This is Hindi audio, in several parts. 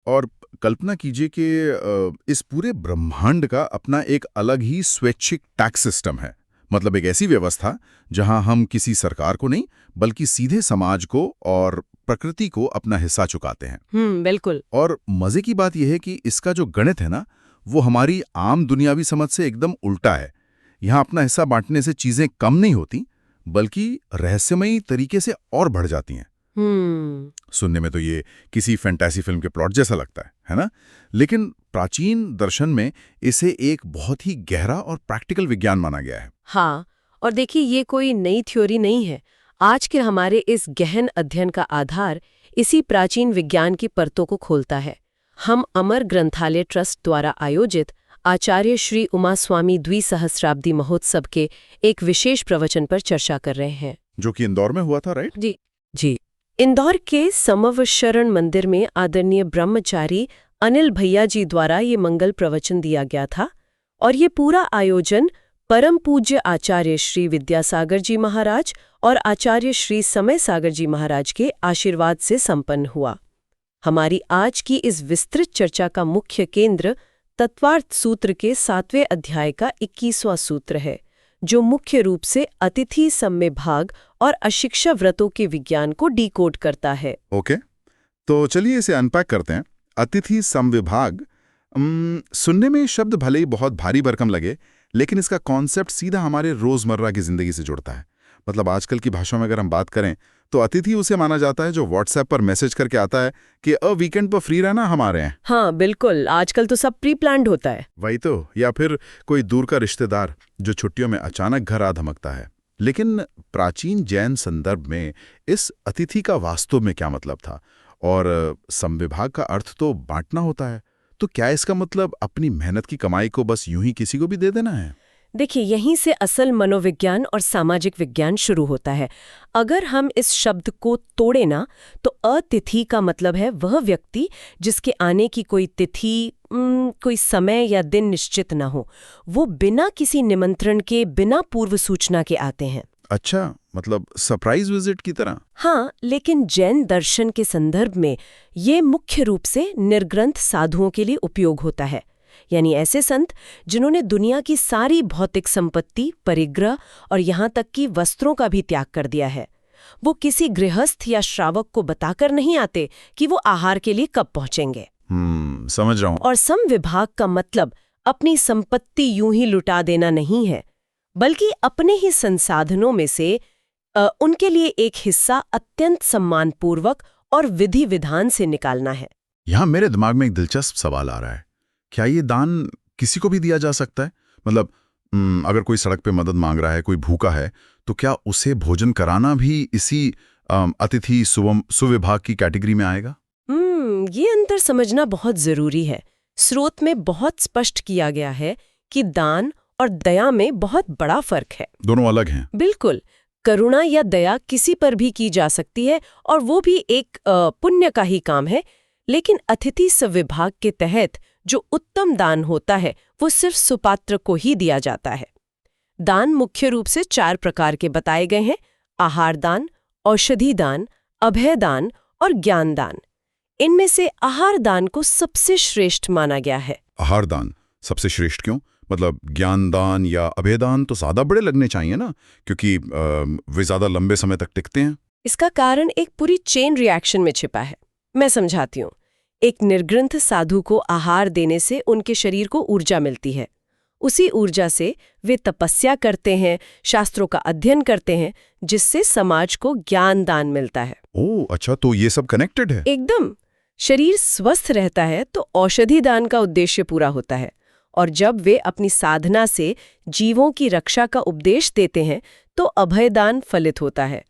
और कल्पना कीजिए कि इस पूरे ब्रह्मांड का अपना एक अलग ही स्वैच्छिक टैक्स सिस्टम है। मतलब एक ऐसी व्यवस्था जहां हम किसी सरकार को नहीं, बल्कि सीधे समाज को और प्रकृति को अपना हिस्सा चुकाते हैं। बिल्कुल। और मजे की बात यह है कि इसका जो गणित है ना, वो हमारी आम दुनियावी समझ से एकदम उल्टा है। यहाँ अपना हिस्सा बांटने से चीजें कम नहीं होती, बल्कि रहस्यमयी तरीके से और बढ़ जाती हैं। हम्म। सुनने में तो ये किसी फैंटेसी फिल्म के प्लॉट जैसा लगता है ना? लेकिन प्राचीन दर्शन में इसे एक बहुत ही गहरा और प्रैक्टिकल विज्ञान माना गया है। हाँ, और देखिए ये कोई नई थ्योरी नहीं है। आज के हमारे इस गहन अध्ययन का आधार इसी प्राचीन विज्ञान की परतों को खोलता है। हम अमर ग्रंथालय ट्रस्ट द्वारा आयोजित आचार्य श्री उमास्वामी द्विसहस्राब्दी महोत्सव के एक विशेष प्रवचन पर चर्चा कर रहे हैं, जो कि इंदौर में हुआ था, राइट? जी। इंदौर के समवशरण मंदिर में आदरणीय ब्रह्मचारी अनिल भैया जी द्वारा ये मंगल प्रवचन दिया गया था, और ये पूरा आयोजन परम पूज्य आचार्य श्री विद्यासागर जी महाराज और आचार्य श्री समय सागर जी महाराज के आशीर्वाद से संपन्न हुआ। हमारी आज की इस विस्तृत चर्चा का मुख्य केंद्र तत्वार्थ सूत्र के 7वें अध्याय का 21वां सूत्र है, जो मुख्य रूप से अतिथि सम्यभाग और अशिक्षा व्रतों के विज्ञान को डिकोड करता है। ओके, तो चलिए इसे अनपैक करते हैं। अतिथि समविभाग, सुनने में शब्द भले ही बहुत भारी भरकम लगे, लेकिन इसका कॉन्सेप्ट सीधा हमारे रोजमर्रा की जिंदगी से जुड़ता है। मतलब आजकल की भाषा में अगर हम बात करें तो अतिथि उसे माना जाता है जो व्हाट्सएप पर मैसेज करके आता है कि वीकेंड पर फ्री रहना, हम आ रहे हैं। हाँ बिल्कुल, आजकल तो सब प्री प्लान्ड होता है। वही तो। या फिर कोई दूर का रिश्तेदार जो छुट्टियों में अचानक घर आ धमकता है। लेकिन प्राचीन जैन संदर्भ में इस अतिथि का वास्तव में क्या मतलब था? और समविभाग का अर्थ तो बांटना होता है, तो क्या इसका मतलब अपनी मेहनत की कमाई को बस यूं ही किसी को भी दे देना है? देखिए, यहीं से असल मनोविज्ञान और सामाजिक विज्ञान शुरू होता है। अगर हम इस शब्द को तोड़े ना, तो अतिथि का मतलब है वह व्यक्ति जिसके आने की कोई तिथि, कोई समय या दिन निश्चित ना हो। वो बिना किसी निमंत्रण के, बिना पूर्व सूचना के आते हैं। अच्छा, मतलब सरप्राइज विजिट की तरह? हाँ, लेकिन जैन दर्शन के संदर्भ में ये मुख्य रूप से निर्ग्रंथ साधुओं के लिए उपयोग होता है। यानी ऐसे संत जिन्होंने दुनिया की सारी भौतिक संपत्ति, परिग्रह और यहाँ तक कि वस्त्रों का भी त्याग कर दिया है। वो किसी गृहस्थ या श्रावक को बताकर नहीं आते कि वो आहार के लिए कब पहुंचेंगे। समझ रहा हूँ। और समविभाग का मतलब अपनी संपत्ति यूं ही लुटा देना नहीं है, बल्कि अपने ही संसाधनों में से उनके लिए एक हिस्सा अत्यंत सम्मानपूर्वक और विधि विधान से निकालना है। यहाँ मेरे दिमाग में एक दिलचस्प सवाल आ रहा है। क्या ये दान किसी को भी दिया जा सकता है? मतलब अगर कोई सड़क पे मदद मांग रहा है, कोई भूखा है, तो क्या उसे भोजन कराना भी इसी अतिथि सुविभाग की कैटेगरी में आएगा? ये अंतर समझना बहुत जरूरी है। स्रोत में बहुत स्पष्ट किया गया है कि दान और दया में बहुत बड़ा फर्क है। दोनों अलग हैं। बिल्कुल। करुणा या दया किसी पर भी की जा सकती है, और वो भी एक पुण्य का ही काम है। लेकिन अतिथि सविभाग के तहत जो उत्तम दान होता है, वो सिर्फ सुपात्र को ही दिया जाता है। दान मुख्य रूप से 4 प्रकार के बताए गए हैं: आहार दान, औषधि दान, अभय दान और ज्ञान दान। इनमें से आहार दान को सबसे श्रेष्ठ माना गया है। आहार दान सबसे श्रेष्ठ क्यों? मतलब ज्ञान दान या अभय दान तो ज्यादा बड़े लगने चाहिए ना, क्योंकि वे ज्यादा लंबे समय तक टिकते हैं। इसका कारण एक पूरी चेन रिएक्शन में छिपा है। मैं समझाती हूँ। एक निर्ग्रंथ साधु को आहार देने से उनके शरीर को ऊर्जा मिलती है। उसी ऊर्जा से वे तपस्या करते हैं, शास्त्रों का अध्ययन करते हैं, जिससे समाज को ज्ञान दान मिलता है। ओह अच्छा, तो ये सब कनेक्टेड है। एकदम। शरीर स्वस्थ रहता है तो औषधि दान का उद्देश्य पूरा होता है, और जब वे अपनी साधना से जीवों की रक्षा का उपदेश देते हैं तो अभय दान फलित होता है।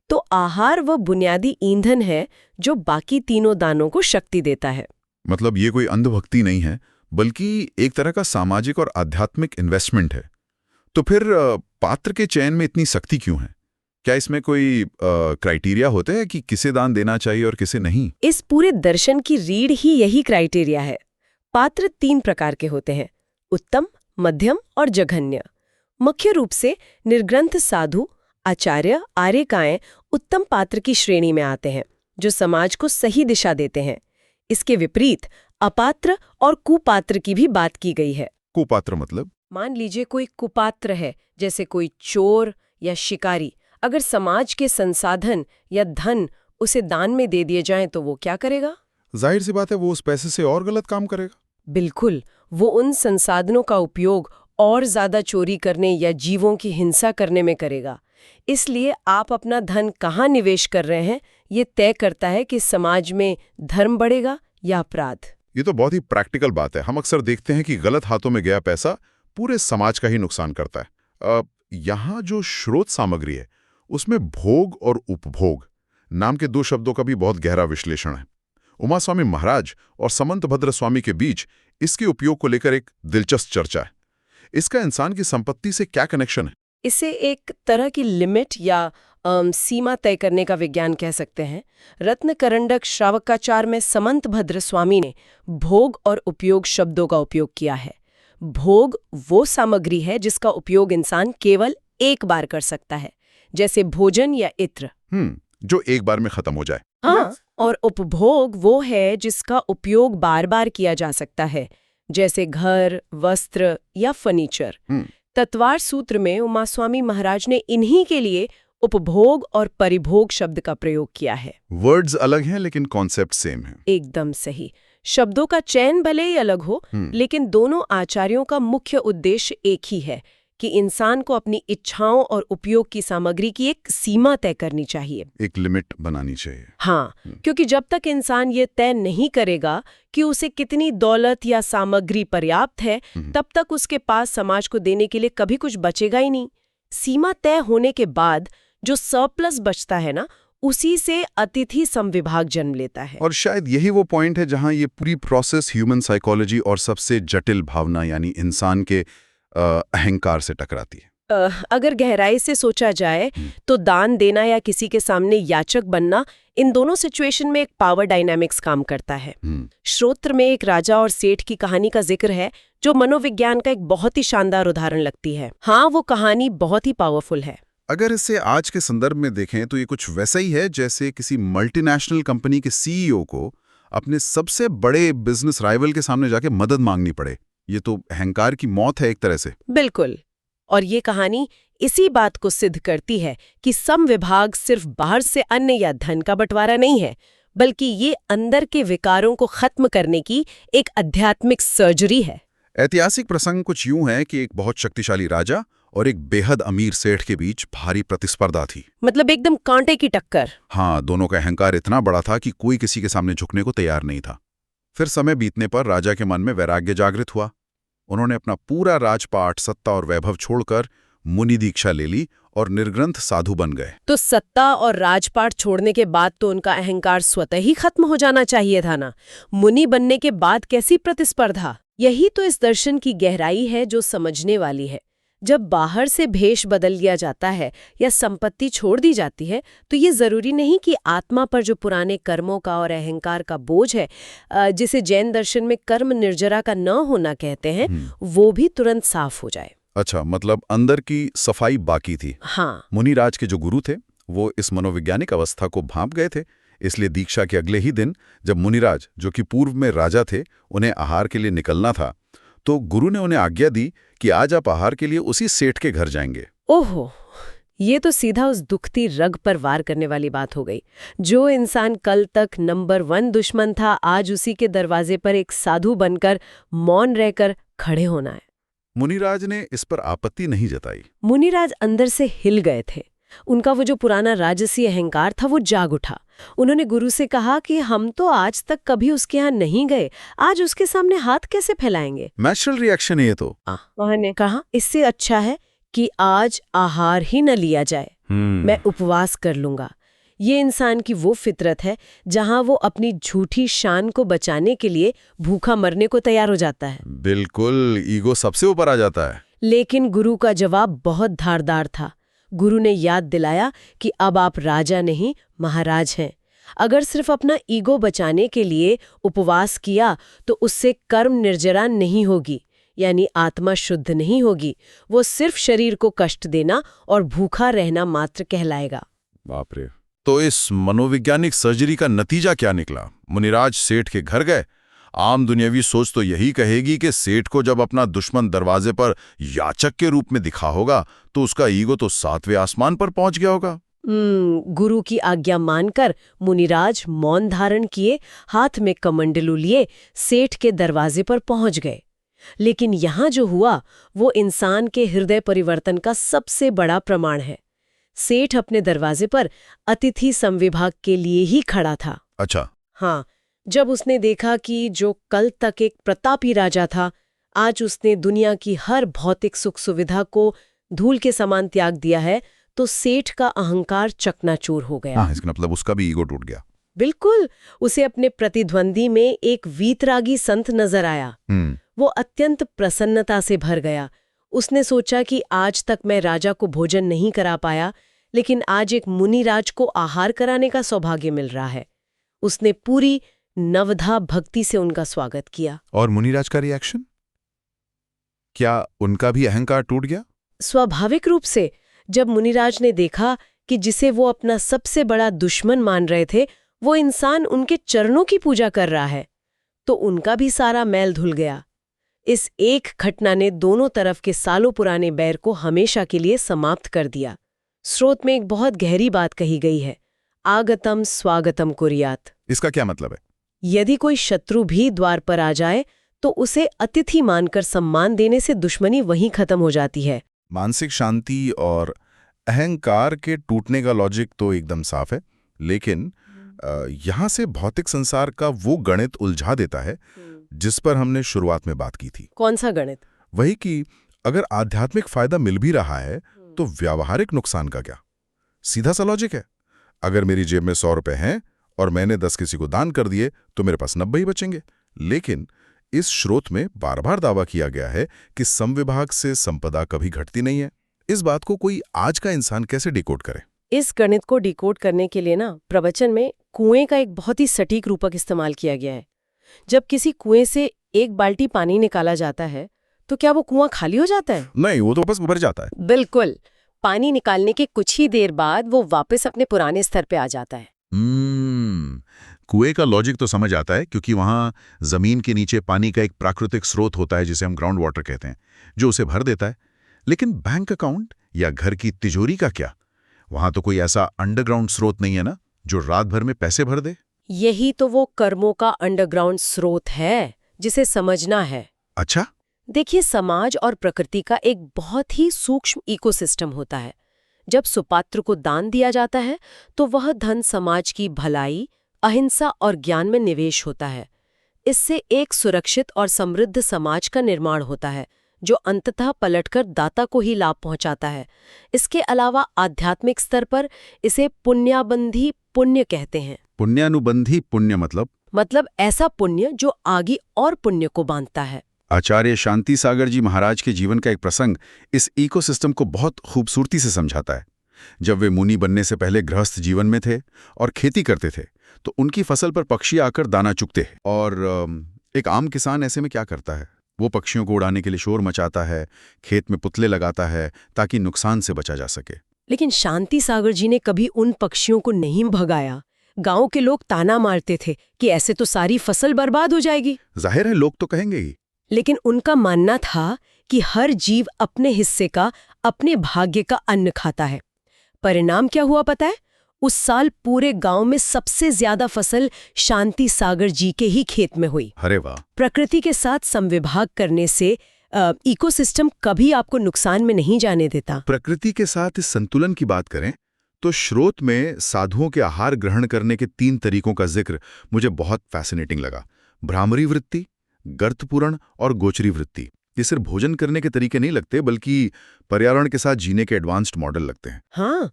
तो आहार वह बुनियादी ईंधन है जो बाकी तीनों दानों को शक्ति देता है। मतलब ये कोई अंधभक्ति नहीं है, बल्कि एक तरह का सामाजिक और आध्यात्मिक इन्वेस्टमेंट है। तो फिर पात्र के चयन में इतनी सख्ती क्यों है? क्या इसमें कोई क्राइटेरिया होते हैं कि किसे दान देना चाहिए और किसे नहीं? इस पूरे दर्शन की रीढ़ ही यही क्राइटेरिया है। पात्र 3 प्रकार के होते हैं: उत्तम, मध्यम और जघन्य। मुख्य रूप से निर्ग्रंथ साधु, आचार्य, आर्यकाएं उत्तम पात्र की श्रेणी में आते हैं, जो समाज को सही दिशा देते हैं। इसके विपरीत अपात्र और कुपात्र की भी बात की गई है। कुपात्र मतलब? मान लीजिए कोई कुपात्र है, जैसे कोई चोर या शिकारी। अगर समाज के संसाधन या धन उसे दान में दे दिए जाएं तो वो क्या करेगा? जाहिर सी बात है, वो उस पैसे से और गलत काम करेगा। बिल्कुल, वो उन संसाधनों का उपयोग और ज्यादा चोरी करने या जीवों की हिंसा करने में करेगा। इसलिए आप अपना धन कहाँ निवेश कर रहे हैं, ये तय करता है कि समाज में धर्म बढ़ेगा या अपराध। ये तो बहुत ही प्रैक्टिकल बात है। हम अक्सर देखते हैं कि गलत हाथों में गया पैसा पूरे समाज का ही नुकसान करता है। यहाँ जो स्रोत सामग्री है उसमें भोग और उपभोग नाम के 2 शब्दों का भी बहुत गहरा विश्लेषण है। उमा स्वामी महाराज और समंतभद्र स्वामी के बीच इसके उपयोग को लेकर एक दिलचस्प चर्चा है। इसका इंसान की संपत्ति से क्या कनेक्शन है? इसे एक तरह की लिमिट या सीमा तय करने का विज्ञान कह सकते हैं। रत्नकरंडक श्रावकाचार में समंतभद्र स्वामी ने भोग और उपयोग शब्दों का उपयोग किया है। भोग वो सामग्री है जिसका उपयोग इंसान केवल एक बार कर सकता है, जैसे भोजन या इत्र। जो एक बार में खत्म हो जाए। हाँ, और उपभोग वो है जिसका उपयोग बार बार किया जा सकता है, जैसे घर, वस्त्र या फर्नीचर। तत्वार सूत्र में उमा स्वामी महाराज ने इन्हीं के लिए उपभोग और परिभोग शब्द का प्रयोग किया है। वर्ड्स अलग हैं लेकिन कॉन्सेप्ट सेम है। एकदम सही। शब्दों का चयन भले ही अलग हो, लेकिन दोनों आचार्यों का मुख्य उद्देश्य एक ही है कि इंसान को अपनी इच्छाओं और उपयोग की सामग्री की एक सीमा तय करनी चाहिए, एक लिमिट बनानी चाहिए। हाँ, क्योंकि जब तक इंसान ये तय नहीं करेगा कि उसे कितनी दौलत या सामग्री पर्याप्त है, तब तक उसके पास समाज को देने के लिए कभी कुछ बचेगा ही नहीं। सीमा तय होने के बाद जो सरप्लस बचता है ना, उसी से अतिथि समविभाग जन्म लेता है। और शायद यही वो पॉइंट है जहां ये पूरी प्रोसेस ह्यूमन साइकोलॉजी और सबसे जटिल भावना यानी इंसान के अहंकार से टकराती है। अगर गहराई से सोचा जाए तो दान देना या किसी के सामने याचक बनना, इन दोनों सिचुएशन में एक पावर डायनामिक्स काम करता है। श्रोत्र में एक राजा और सेठ की कहानी का जिक्र है जो मनोविज्ञान का एक बहुत ही शानदार उदाहरण लगती है। हाँ, वो कहानी बहुत ही पावरफुल है। अगर इसे आज के संदर्भ में देखें तो ये कुछ वैसा ही है जैसे किसी मल्टीनेशनल कंपनी के सीईओ को अपने सबसे बड़े बिजनेस राइवल के सामने जाके मदद मांगनी पड़े। ये तो अहंकार की मौत है एक तरह से। बिल्कुल। और ये कहानी इसी बात को सिद्ध करती है कि समविभाग सिर्फ बाहर से अन्न या धन का बंटवारा नहीं है, बल्कि ये अंदर के विकारों को खत्म करने की एक आध्यात्मिक सर्जरी है। ऐतिहासिक प्रसंग कुछ यूं है कि एक बहुत शक्तिशाली राजा और एक बेहद अमीर सेठ के बीच भारी प्रतिस्पर्धा थी। मतलब एकदम कांटे की टक्कर। हाँ, दोनों का अहंकार इतना बड़ा था कि कोई किसी के सामने झुकने को तैयार नहीं था। फिर समय बीतने पर राजा के मन में वैराग्य जागृत हुआ। उन्होंने अपना पूरा राजपाट, सत्ता और वैभव छोड़कर मुनि दीक्षा ले ली और निर्ग्रंथ साधु बन गए। तो सत्ता और राजपाट छोड़ने के बाद तो उनका अहंकार स्वतः ही खत्म हो जाना चाहिए था ना। मुनि बनने के बाद कैसी प्रतिस्पर्धा? यही तो इस दर्शन की गहराई है जो समझने वाली है। जब बाहर से भेष बदल लिया जाता है या संपत्ति छोड़ दी जाती है, तो ये जरूरी नहीं कि आत्मा पर जो पुराने कर्मों का और अहंकार का बोझ है, जिसे जैन दर्शन में कर्म निर्जरा का न होना कहते हैं, वो भी तुरंत साफ हो जाए। अच्छा, मतलब अंदर की सफाई बाकी थी। हाँ। मुनिराज के जो गुरु थे वो इस मनोवैज्ञानिक अवस्था को भांप गए थे। इसलिए दीक्षा के अगले ही दिन जब मुनिराज, जो कि पूर्व में राजा थे, उन्हें आहार के लिए निकलना था, तो गुरु ने उन्हें आज्ञा दी कि आज आप आहार के लिए उसी सेठ के घर जाएंगे। ओहो, ये तो सीधा उस दुखती रग पर वार करने वाली बात हो गई। जो इंसान कल तक नंबर 1 दुश्मन था, आज उसी के दरवाजे पर एक साधु बनकर मौन रहकर खड़े होना है। मुनिराज ने इस पर आपत्ति नहीं जताई। मुनिराज अंदर से हिल गए थे। उनका वो जो पुराना राजसी अहंकार था वो जाग उठा। उन्होंने गुरु से कहा कि हम तो आज तक कभी उसके यहाँ नहीं गए, आज उसके सामने हाथ कैसे फैलाएंगे? नेचुरल रिएक्शन है ये तो। उन्होंने कहा, इससे अच्छा है कि आज आहार ही न लिया जाए, मैं उपवास कर लूंगा। ये इंसान की वो फितरत है जहां वो अपनी झूठी शान को बचाने के लिए भूखा मरने को तैयार हो जाता है। बिल्कुल, ईगो सबसे ऊपर आ जाता है। लेकिन गुरु का जवाब बहुत धारदार था। गुरु ने याद दिलाया कि अब आप राजा नहीं, महाराज हैं। अगर सिर्फ अपना ईगो बचाने के लिए उपवास किया तो उससे कर्म निर्जरा नहीं होगी, यानी आत्मा शुद्ध नहीं होगी। वो सिर्फ शरीर को कष्ट देना और भूखा रहना मात्र कहलाएगा। बाप रे, तो इस मनोवैज्ञानिक सर्जरी का नतीजा क्या निकला? मुनिराज सेठ के घर गए। आम दुनियावी सोच तो यही कहेगी कि सेठ को जब अपना दुश्मन दरवाजे पर याचक के रूप में दिखा होगा तो उसका ईगो तो 7वें आसमान पर पहुंच गया होगा। गुरु की आज्ञा मानकर मुनिराज मौन धारण किए, हाथ में कमंडलू लिए सेठ के दरवाजे पर पहुंच गए। लेकिन यहाँ जो हुआ वो इंसान के हृदय परिवर्तन का सबसे बड़ा प्रमाण है। सेठ अपने दरवाजे पर अतिथि संविभाग के लिए ही खड़ा था। अच्छा। हाँ, जब उसने देखा कि जो कल तक एक प्रतापी राजा था, आज उसने दुनिया की हर भौतिक सुख सुविधा को धूल के समान त्याग दिया है, तो सेठ का अहंकार चकनाचूर हो गया। हाँ, इसका मतलब उसका भी ईगो टूट गया। बिल्कुल, उसे अपने प्रतिद्वंदी में एक वीतरागी संत नजर आया। वो अत्यंत प्रसन्नता से भर गया। उसने सोचा कि आज तक मैं राजा को भोजन नहीं करा पाया, लेकिन आज एक मुनिराज को आहार कराने का सौभाग्य मिल रहा है। उसने पूरी नवधा भक्ति से उनका स्वागत किया। और मुनिराज का रिएक्शन? क्या उनका भी अहंकार टूट गया? स्वाभाविक रूप से। जब मुनिराज ने देखा कि जिसे वो अपना सबसे बड़ा दुश्मन मान रहे थे, वो इंसान उनके चरणों की पूजा कर रहा है, तो उनका भी सारा मैल धुल गया। इस एक घटना ने दोनों तरफ के सालों पुराने बैर को हमेशा के लिए समाप्त कर दिया। स्रोत में एक बहुत गहरी बात कही गई है, आगतम स्वागतम कुर्यात। इसका क्या मतलब है? यदि कोई शत्रु भी द्वार पर आ जाए तो उसे अतिथि मानकर सम्मान देने से दुश्मनी वहीं खत्म हो जाती है। मानसिक शांति और अहंकार के टूटने का लॉजिक तो एकदम साफ है, लेकिन यहाँ से भौतिक संसार का वो गणित उलझा देता है जिस पर हमने शुरुआत में बात की थी। कौन सा गणित? वही कि अगर आध्यात्मिक फायदा मिल भी रहा है तो व्यावहारिक नुकसान का क्या? सीधा सा लॉजिक है, अगर मेरी जेब में 100 रुपए हैं और मैंने 10 किसी को दान कर दिए तो मेरे पास 90 ही बचेंगे। लेकिन इस स्रोत में बार बार दावा किया गया है कि समविभाग से संपदा कभी घटती नहीं है। इस बात को कोई आज का इंसान कैसे डिकोड करे? इस गणित को डिकोड करने के लिए प्रवचन में कुएं का एक बहुत ही सटीक रूपक इस्तेमाल किया गया है। जब किसी कुएं से एक बाल्टी पानी निकाला जाता है तो क्या वो कुआं खाली हो जाता है? नहीं, वो तो वापस भर जाता है। बिल्कुल, पानी निकालने के कुछ ही देर बाद वो वापस अपने पुराने स्तर पे आ जाता है। कुएं का लॉजिक तो समझ आता है, क्योंकि वहां जमीन के नीचे पानी का एक प्राकृतिक स्रोत होता है जिसे हम ग्राउंड वाटर कहते हैं, जो उसे भर देता है। लेकिन बैंक अकाउंट या घर की तिजोरी का क्या? वहां तो कोई ऐसा अंडरग्राउंड स्रोत नहीं है ना, जो रात भर में पैसे भर दे। यही तो वो कर्मों का अंडरग्राउंड स्रोत है जिसे समझना है। अच्छा। देखिए, समाज और प्रकृति का एक बहुत ही सूक्ष्म इकोसिस्टम होता है। जब सुपात्र को दान दिया जाता है तो वह धन समाज की भलाई, अहिंसा और ज्ञान में निवेश होता है। इससे एक सुरक्षित और समृद्ध समाज का निर्माण होता है, जो अंततः पलटकर दाता को ही लाभ पहुंचाता है। इसके अलावा आध्यात्मिक स्तर पर इसे पुण्याबंधी पुण्य कहते हैं। पुण्यानुबंधी पुण्य मतलब ऐसा पुण्य जो आगे और पुण्य को बांधता है। आचार्य शांति सागर जी महाराज के जीवन का एक प्रसंग इस इकोसिस्टम को बहुत खूबसूरती से समझाता है। जब वे मुनि बनने से पहले गृहस्थ जीवन में थे और खेती करते थे, तो उनकी फसल पर पक्षी आकर दाना चुगते हैं। और एक आम किसान ऐसे में क्या करता है? वो पक्षियों को उड़ाने के लिए शोर मचाता है, खेत में पुतले लगाता है ताकि नुकसान से बचा जा सके। लेकिन शांति सागर जी ने कभी उन पक्षियों को नहीं भगाया। गांव के लोग ताना मारते थे कि ऐसे तो सारी फसल बर्बाद हो जाएगी। जाहिर है, लोग तो कहेंगे ही। लेकिन उनका मानना था कि हर जीव अपने हिस्से का, अपने भाग्य का अन्न खाता है। परिणाम क्या हुआ पता है? उस साल पूरे गांव में सबसे ज्यादा फसल शांति सागर जी के ही खेत में हुई। अरे वाह! प्रकृति के साथ समविभाग करने से इकोसिस्टम कभी आपको नुकसान में नहीं जाने देता। प्रकृति के साथ इस संतुलन की बात करें तो स्रोत में साधुओं के आहार ग्रहण करने के 3 तरीकों का जिक्र मुझे बहुत फैसिनेटिंग लगा। भ्रामरी वृत्ति, गर्तपूरण और गोचरी वृत्ति। ये सिर्फ भोजन करने के तरीके नहीं लगते, बल्कि पर्यावरण के साथ जीने के एडवांस्ड मॉडल लगते हैं। हाँ,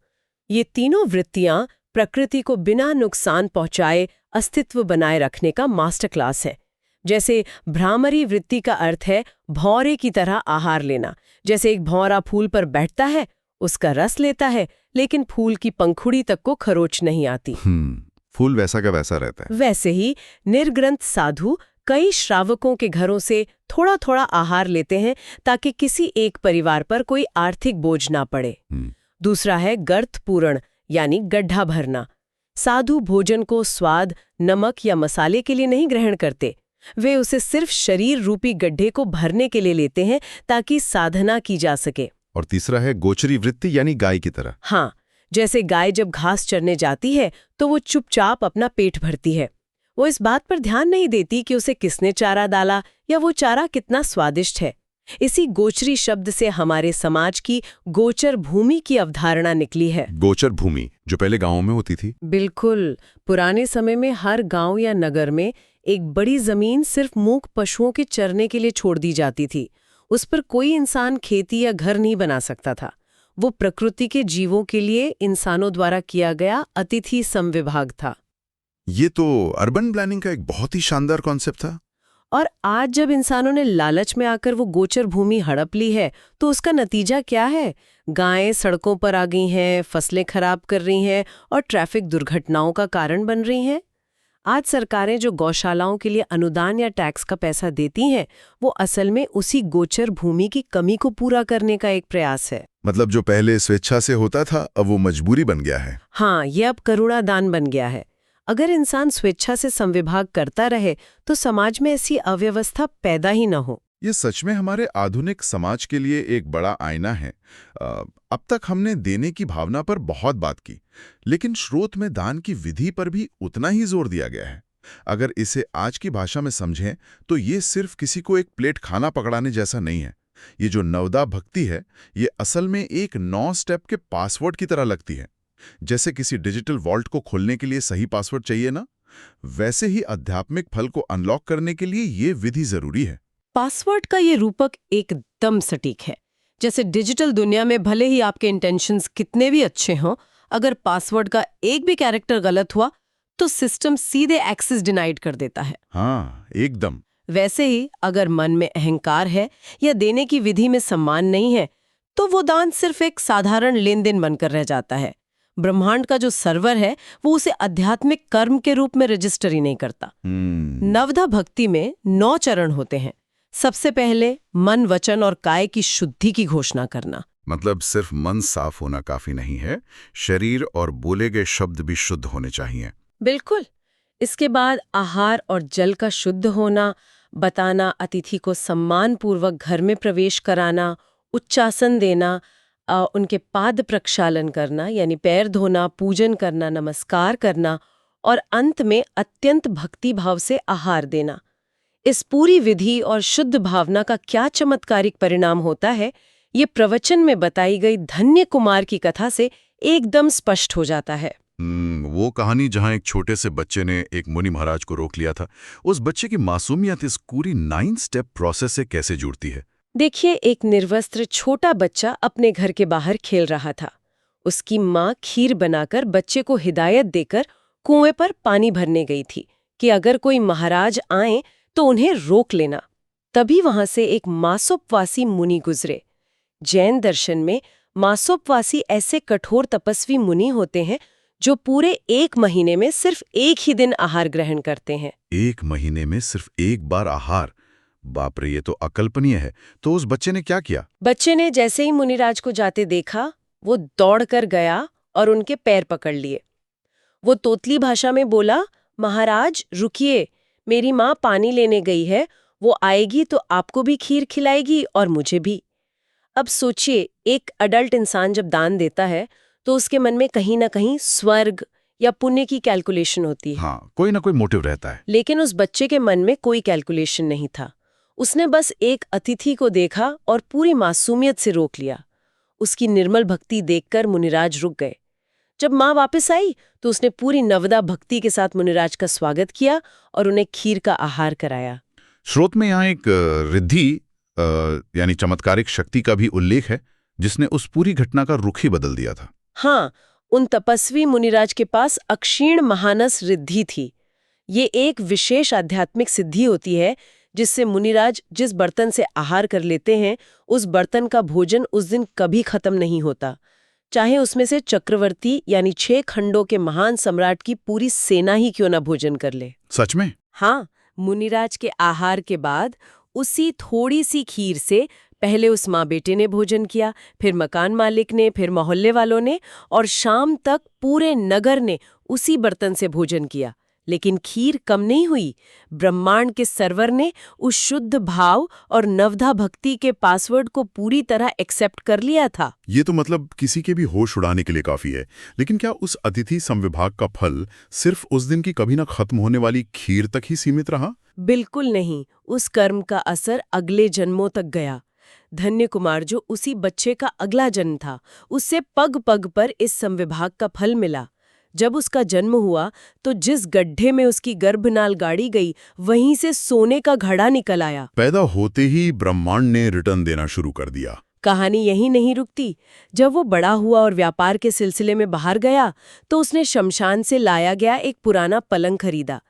ये तीनों वृत्तियां प्रकृति को बिना नुकसान पहुंचाए अस्तित्व बनाए रखने का मास्टर क्लास है। जैसे भ्रामरी वृत्ति का अर्थ है भौरे की तरह आहार लेना। जैसे एक भौरा फूल पर बैठता है, उसका रस लेता है, लेकिन फूल की पंखुड़ी तक को खरोच नहीं आती। फूल वैसा का वैसा रहता है। वैसे ही निर्ग्रंथ साधु कई श्रावकों के घरों से थोड़ा थोड़ा आहार लेते हैं ताकि किसी एक परिवार पर कोई आर्थिक बोझ ना पड़े। दूसरा है गर्त पूरण, यानी गड्ढा भरना। साधु भोजन को स्वाद, नमक या मसाले के लिए नहीं ग्रहण करते। वे उसे सिर्फ शरीर रूपी गड्ढे को भरने के लिए लेते हैं ताकि साधना की जा सके। और तीसरा है गोचरी वृत्ति, यानी गाय की तरह। हाँ, जैसे गाय जब घास चरने जाती है तो वो चुपचाप अपना पेट भरती है। वो इस बात पर ध्यान नहीं देती कि उसे किसने चारा डाला या वो चारा कितना स्वादिष्ट है। इसी गोचरी शब्द से हमारे समाज की गोचर भूमि की अवधारणा निकली है। गोचर भूमि जो पहले गांवों में होती थी। बिल्कुल, पुराने समय में हर गांव या नगर में एक बड़ी जमीन सिर्फ मूक पशुओं के चरने के लिए छोड़ दी जाती थी। उस पर कोई इंसान खेती या घर नहीं बना सकता था। वो प्रकृति के जीवों के लिए इंसानों द्वारा किया गया अतिथि समविभाग था। ये तो अर्बन प्लानिंग का एक बहुत ही शानदार कॉन्सेप्ट था। और आज जब इंसानों ने लालच में आकर वो गोचर भूमि हड़प ली है तो उसका नतीजा क्या है? गायें सड़कों पर आ गई हैं, फसलें खराब कर रही हैं और ट्रैफिक दुर्घटनाओं का कारण बन रही हैं। आज सरकारें जो गौशालाओं के लिए अनुदान या टैक्स का पैसा देती हैं, वो असल में उसी गोचर भूमि की कमी को पूरा करने का एक प्रयास है। मतलब जो पहले स्वेच्छा से होता था अब वो मजबूरी बन गया है। हाँ, ये अब करुणा दान बन गया है। अगर इंसान स्वेच्छा से समविभाग करता रहे तो समाज में ऐसी अव्यवस्था पैदा ही न हो। ये सच में हमारे आधुनिक समाज के लिए एक बड़ा आईना है। अब तक हमने देने की भावना पर बहुत बात की, लेकिन स्रोत में दान की विधि पर भी उतना ही जोर दिया गया है। अगर इसे आज की भाषा में समझें तो ये सिर्फ किसी को एक प्लेट खाना पकड़ाने जैसा नहीं है। ये जो नवदा भक्ति है, ये असल में एक 9 स्टेप के पासवर्ड की तरह लगती है। जैसे किसी डिजिटल वॉल्ट को खोलने के लिए सही पासवर्ड चाहिए ना, वैसे ही आध्यात्मिक फल को अनलॉक करने के लिए ये विधि जरूरी है। पासवर्ड का ये रूपक एकदम सटीक है। जैसे डिजिटल दुनिया में भले ही आपके इंटेंशंस कितने भी अच्छे हों, अगर पासवर्ड का एक भी कैरेक्टर गलत हुआ तो सिस्टम सीधे एक्सेस डिनाइड कर देता है। हाँ, एकदम। वैसे ही अगर मन में अहंकार है या देने की विधि में सम्मान नहीं है तो वो दान सिर्फ एक साधारण लेन देन बनकर रह जाता है। ब्रह्मांड का जो सर्वर है वो उसे आध्यात्मिक कर्म के रूप में रजिस्टर ही नहीं करता। नवदा भक्ति में 9 चरण होते हैं। सबसे पहले मन, वचन और काया की शुद्धि की घोषणा करना। मतलब सिर्फ मन साफ होना काफी नहीं है, शरीर और बोले गए शब्द भी शुद्ध होने चाहिए। बिल्कुल। इसके बाद आहार और जल का शुद्ध होना, बताना, अतिथि को सम्मानपूर्वक घर में प्रवेश कराना, उच्चासन देना, उनके पाद प्रक्षालन करना यानी पैर धोना, पूजन करना, नमस्कार करना और अंत में अत्यंत भक्ति भाव से आहार देना। इस पूरी विधि और शुद्ध भावना का क्या चमत्कारिक परिणाम होता है, ये प्रवचन में बताई गई धन्य कुमार की कथा से एकदम स्पष्ट हो जाता है। वो कहानी जहां एक छोटे से बच्चे ने एक मुनि महाराज को रोक लिया था, उस बच्चे की मासूमियत इस पूरी 9 स्टेप प्रोसेस से कैसे जुड़ती है? देखिए, एक निर्वस्त्र छोटा बच्चा अपने घर के बाहर खेल रहा था। उसकी माँ खीर बनाकर बच्चे को हिदायत देकर कुएं पर पानी भरने गई थी कि अगर कोई महाराज आए तो उन्हें रोक लेना। तभी वहां से एक मासोपवासी मुनि गुजरे। जैन दर्शन में मासोपवासी ऐसे कठोर तपस्वी मुनि होते हैं जो पूरे 1 महीने में सिर्फ 1 ही दिन आहार ग्रहण करते हैं। 1 महीने में सिर्फ 1 बार आहार? बाप रे, ये तो अकल्पनीय है। तो उस बच्चे ने क्या किया? बच्चे ने जैसे ही मुनिराज को जाते देखा, वो दौड़कर गया और उनके पैर पकड़ लिए। वो तोतली भाषा में बोला, महाराज रुकिए, मेरी माँ पानी लेने गई है, वो आएगी तो आपको भी खीर खिलाएगी और मुझे भी। अब सोचिए, एक अडल्ट इंसान जब दान देता है तो उसके मन में कहीं ना कहीं स्वर्ग या पुण्य की कैलकुलेशन होती है। हाँ, कोई ना कोई मोटिव रहता है। लेकिन उस बच्चे के मन में कोई कैलकुलेशन नहीं था। उसने बस एक अतिथि को देखा और पूरी मासूमियत से रोक लिया। उसकी निर्मल भक्ति देखकर मुनिराज रुक गए। जब माँ वापस आई तो उसने पूरी नवदा भक्ति के साथ मुनिराज का स्वागत किया और उन्हें खीर का आहार कराया। स्रोत में यहाँ एक रिद्धि यानी चमत्कारिक शक्ति का भी उल्लेख है, जिसने उस पूरी घटना का रुख ही बदल दिया था। हाँ, उन तपस्वी मुनिराज के पास अक्षीण महानस रिद्धि थी। ये एक विशेष आध्यात्मिक सिद्धि होती है जिससे मुनिराज जिस बर्तन से आहार कर लेते हैं, उस बर्तन का भोजन उस दिन कभी खत्म नहीं होता, चाहे उसमें से चक्रवर्ती यानी 6 खंडों के महान सम्राट की पूरी सेना ही क्यों ना भोजन कर ले। सच में? हाँ, मुनिराज के आहार के बाद उसी थोड़ी सी खीर से पहले उस माँ बेटे ने भोजन किया, फिर मकान मालिक ने, फिर मोहल्ले वालों ने, और शाम तक पूरे नगर ने उसी बर्तन से भोजन किया, लेकिन खीर कम नहीं हुई। ब्रह्मांड के सर्वर ने उस शुद्ध भाव और नवधा भक्ति के पासवर्ड को पूरी तरह एक्सेप्ट कर लिया था। ये तो मतलब किसी के भी होश उड़ाने के लिए काफी है। लेकिन क्या उस अतिथि समविभाग का फल सिर्फ उस दिन की कभी ना खत्म होने वाली खीर तक ही सीमित रहा? बिल्कुल नहीं, उस कर्म का असर अगले जन्मों तक गया। धन्य कुमार जो उसी बच्चे का अगला जन्म था, उससे पग पग पर इस समविभाग का फल मिला। जब उसका जन्म हुआ तो जिस गड्ढे में उसकी गर्भनाल गाड़ी गई, वहीं से सोने का घड़ा निकल आया। पैदा होते ही ब्रह्मांड ने रिटर्न देना शुरू कर दिया। कहानी यही नहीं रुकती। जब वो बड़ा हुआ और व्यापार के सिलसिले में बाहर गया, तो उसने शमशान से लाया गया एक पुराना पलंग खरीदा।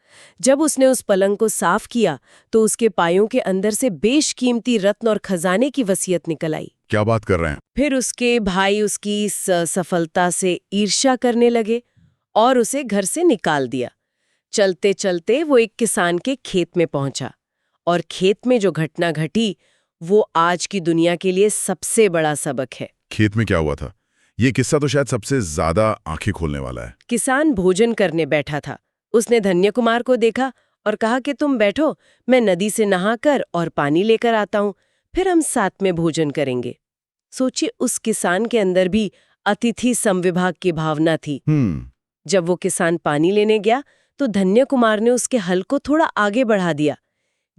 जब उसने उस पलंग को साफ किया, तो उसके पायों के अंदर से बेशकीमती रत्न और खजाने की वसीयत निकल आई। क्या बात कर रहे हैं? फिर उसके भाई उसकी इस सफलता से ईर्ष्या करने लगे और उसे घर से निकाल दिया। चलते चलते वो एक किसान के खेत में पहुंचा, और खेत में जो घटना घटी वो आज की दुनिया के लिए सबसे बड़ा सबक है। खेत में क्या हुआ था? ये किस्सा तो शायद सबसे ज्यादा आंखें खोलने वाला है। किसान भोजन करने बैठा था। उसने धन्य कुमार को देखा और कहा कि तुम बैठो, मैं नदी से नहाकर और पानी लेकर आता हूँ, फिर हम साथ में भोजन करेंगे। सोचिए, उस किसान के अंदर भी अतिथि समविभाग की भावना थी। जब वो किसान पानी लेने गया, तो धन्य कुमार ने उसके हल को थोड़ा आगे बढ़ा दिया।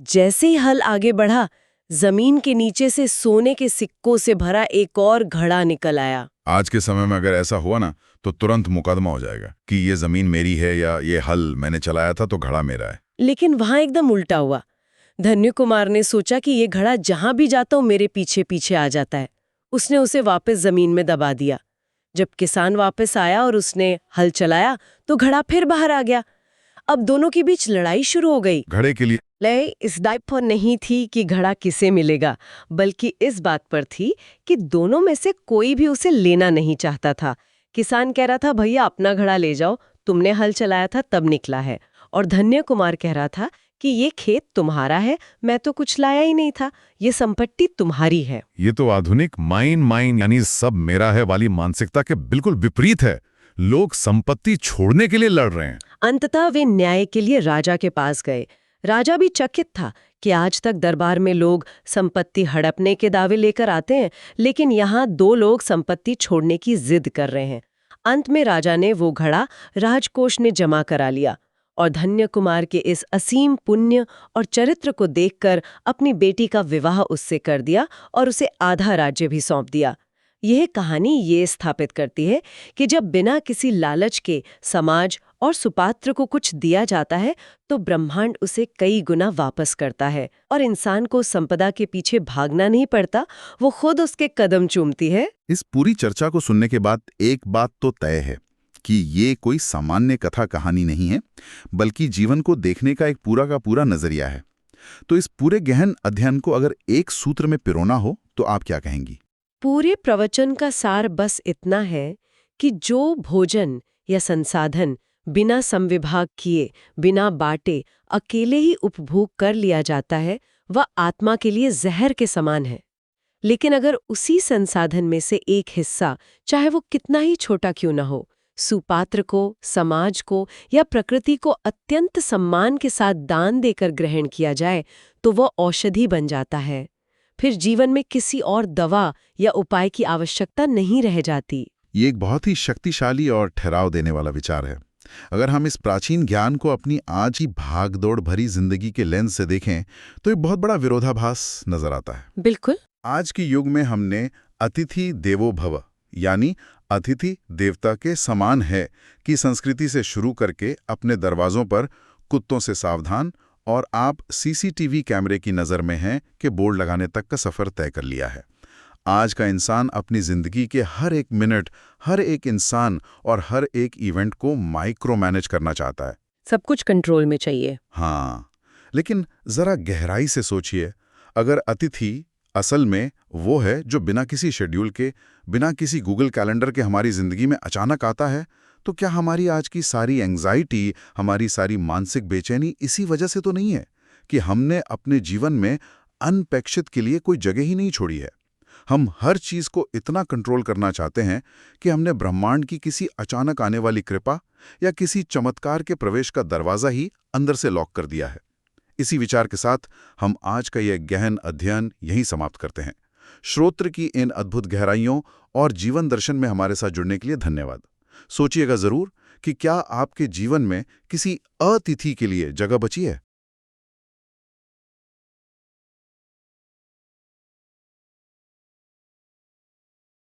जैसे ही हल आगे बढ़ा, जमीन के नीचे से सोने के सिक्कों से भरा एक और घड़ा निकल आया। आज के समय में अगर ऐसा हुआ ना, तो तुरंत मुकदमा हो जाएगा कि ये जमीन मेरी है या ये हल मैंने चलाया था तो घड़ा मेरा है। लेकिन वहां एकदम उल्टा हुआ। धन्य कुमार ने सोचा कि ये घड़ा जहां भी जाता हूं मेरे पीछे पीछे आ जाता है। उसने उसे वापस जमीन में दबा दिया। जब किसान वापस आया और उसने हल चलाया, तो घड़ा फिर बाहर आ गया। अब दोनों के बीच लड़ाई शुरू हो गई। घड़े के लिए लड़ाई इस बात पर नहीं थी कि घड़ा किसे मिलेगा, बल्कि इस बात पर थी कि दोनों में से कोई भी उसे लेना नहीं चाहता था। किसान कह रहा था, भैया अपना घड़ा ले जाओ, तुमने हल चलाया था तब निकला है। और धन्य कुमार कह रहा था कि ये खेत तुम्हारा है, मैं तो कुछ लाया ही नहीं था, ये संपत्ति तुम्हारी है। ये तो आधुनिक माइन यानी सब मेरा है वाली मानसिकता के बिल्कुल विपरीत है। लोग संपत्ति छोड़ने के लिए लड़ रहे हैं। अंततः वे न्याय के लिए राजा के पास गए। राजा भी चकित था कि आज तक दरबार में लोग संपत्ति हड़पने के दावे लेकर आते हैं, लेकिन यहाँ दो लोग संपत्ति छोड़ने की जिद कर रहे हैं। अंत में राजा ने वो घड़ा राजकोष में जमा करा लिया और धन्य कुमार के इस असीम पुण्य और चरित्र को देखकर अपनी बेटी का विवाह उससे कर दिया और उसे आधा राज्य भी सौंप दिया। यह कहानी ये स्थापित करती है कि जब बिना किसी लालच के समाज और सुपात्र को कुछ दिया जाता है, तो ब्रह्मांड उसे कई गुना वापस करता है और इंसान को संपदा के पीछे भागना नहीं पड़ता, वो खुद उसके कदम चूमती है। इस पूरी चर्चा को सुनने के बाद एक बात तो तय है कि ये कोई सामान्य कथा कहानी नहीं है, बल्कि जीवन को देखने का एक पूरा का पूरा नजरिया है। तो इस पूरे गहन अध्ययन को अगर एक सूत्र में पिरोना हो तो आप क्या कहेंगी? पूरे प्रवचन का सार बस इतना है कि जो भोजन या संसाधन बिना समविभाग किए, बिना बांटे, अकेले ही उपभोग कर लिया जाता है, वह आत्मा के लिए जहर के समान है। लेकिन अगर उसी संसाधन में से एक हिस्सा, चाहे वो कितना ही छोटा क्यों न हो, सुपात्र को, समाज को या प्रकृति को अत्यंत सम्मान के साथ दान देकर ग्रहण किया जाए, तो वह औषधि बन जाता है। फिर जीवन में किसी और दवा या उपाय की आवश्यकता नहीं रह जाती। ये एक बहुत ही शक्तिशाली और ठहराव देने वाला विचार है। अगर हम इस प्राचीन ज्ञान को अपनी आज की भागदौड़ भरी जिंदगी के लेंस से देखें, तो एक बहुत बड़ा विरोधाभास नजर आता है। बिल्कुल। आज के युग में हमने अतिथि देवो भव यानी अतिथि देवता के समान है की संस्कृति से शुरू करके अपने दरवाजों पर कुत्तों से सावधान और आप सीसीटीवी कैमरे की नज़र में हैं के बोर्ड लगाने तक का सफ़र तय कर लिया है। आज का इंसान अपनी ज़िंदगी के हर एक मिनट, हर एक इंसान और हर एक इवेंट को माइक्रो मैनेज करना चाहता है। सब कुछ कंट्रोल में चाहिए। हाँ, लेकिन ज़रा गहराई से सोचिए, अगर अतिथि असल में वो है जो बिना किसी शेड्यूल के, बिना किसी गूगल कैलेंडर के हमारी ज़िंदगी में अचानक आता है, तो क्या हमारी आज की सारी एंग्जाइटी, हमारी सारी मानसिक बेचैनी इसी वजह से तो नहीं है कि हमने अपने जीवन में अनपेक्षित के लिए कोई जगह ही नहीं छोड़ी है? हम हर चीज को इतना कंट्रोल करना चाहते हैं कि हमने ब्रह्मांड की किसी अचानक आने वाली कृपा या किसी चमत्कार के प्रवेश का दरवाजा ही अंदर से लॉक कर दिया है। इसी विचार के साथ हम आज का यह गहन अध्ययन यहीं समाप्त करते हैं। श्रोत्र की इन अद्भुत गहराइयों और जीवन दर्शन में हमारे साथ जुड़ने के लिए धन्यवाद। सोचिएगा जरूर कि क्या आपके जीवन में किसी अतिथि के लिए जगह बची है।